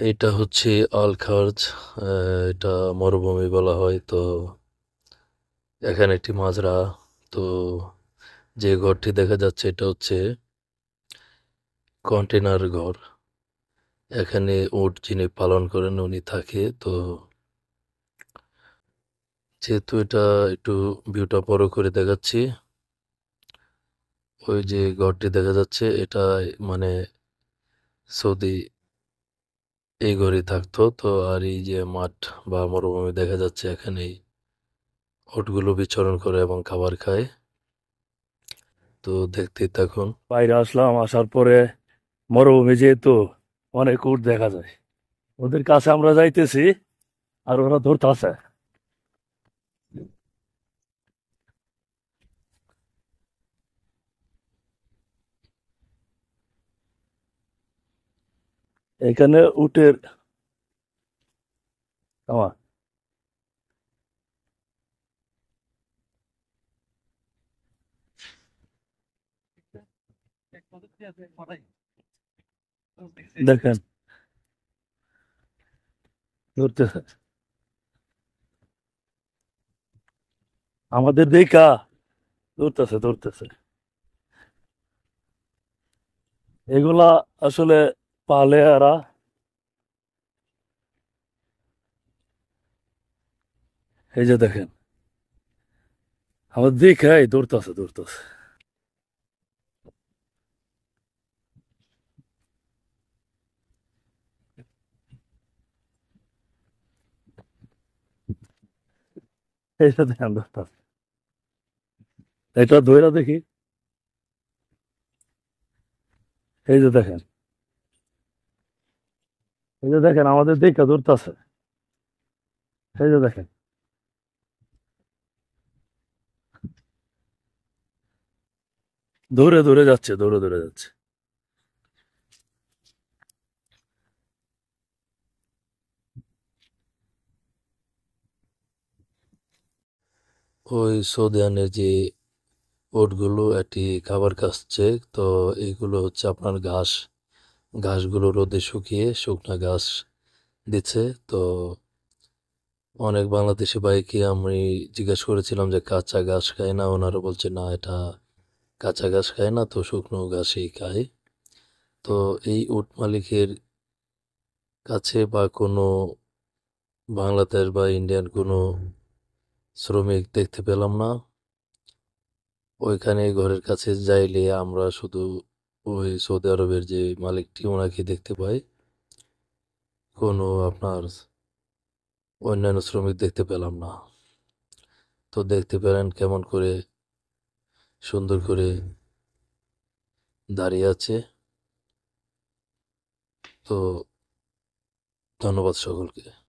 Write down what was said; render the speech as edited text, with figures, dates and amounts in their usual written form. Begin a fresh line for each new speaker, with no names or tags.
এটা হচ্ছে আল খার্জ। এটা মরুভূমি বলা হয়। তো এখানে একটি মাজরা। তো যে ঘরটি দেখা যাচ্ছে এটা হচ্ছে কন্টেনার ঘর। এখানে উট যিনি পালন করেন উনি থাকে। তো যেহেতু এটা একটু ভিউটা বড় করে দেখাচ্ছি, ওই যে ঘরটি দেখা যাচ্ছে এটা মানে সৌদি এই ঘরেই থাকতো। তো আর এই যে মাঠ বা মরুভূমি দেখা যাচ্ছে এখানেই উটগুলো বিচরণ করে এবং খাবার খায়। তো দেখতেই থাকুন।
বাইরে আসলাম, আসার পরে মরুভূমি যেহেতু অনেক উট দেখা যায়, ওদের কাছে আমরা যাইতেছি আর ওরা ধরতেছে। এখানে উটের আমার দেখেন ধরতেছে আমাদের দেখা, ধরতেছে ধরতেছে। এগুলা আসলে পালে এরা, এই যে দেখেন আমাদের দেখাই ধরতেছে ধরতেছে। এই যে দেখেন ধরতেছে, এটা ধইরা দেখি। এই যে দেখেন, এই যে দেখেন আমাদের দেখা ধরতেছে। এই যে দেখেন দৌড়ে দৌড়ে যাচ্ছে, দৌড়ে দৌড়ে যাচ্ছে।
ওই সৌদিয়ানের যে উটগুলো একটি খাবার খাচ্ছে। তো এইগুলো হচ্ছে আপনার ঘাস। ঘাসগুলো রোদে শুকিয়ে শুকনা ঘাস দিচ্ছে। তো অনেক বাংলাদেশি ভাইকে আমি জিজ্ঞেস করেছিলাম যে কাঁচা ঘাস খায় না, ওনারা বলছে না এটা কাঁচা ঘাস খায় না, তো শুকনো ঘাসই খায়। তো এই উট মালিকের কাছে বা কোনো বাংলাদেশ বা ইন্ডিয়ান কোনো শ্রমিক দেখতে পেলাম না। ওইখানে ঘরের কাছে যাইলে আমরা শুধু ওই সৌদি আরবের যে মালিকটি ওনাকে দেখতে পাই। কোনো আপনার অন্যান্য শ্রমিক দেখতে পেলাম না। তো দেখতে পেলেন কেমন করে সুন্দর করে দাঁড়িয়ে আছে। তো ধন্যবাদ সকলকে।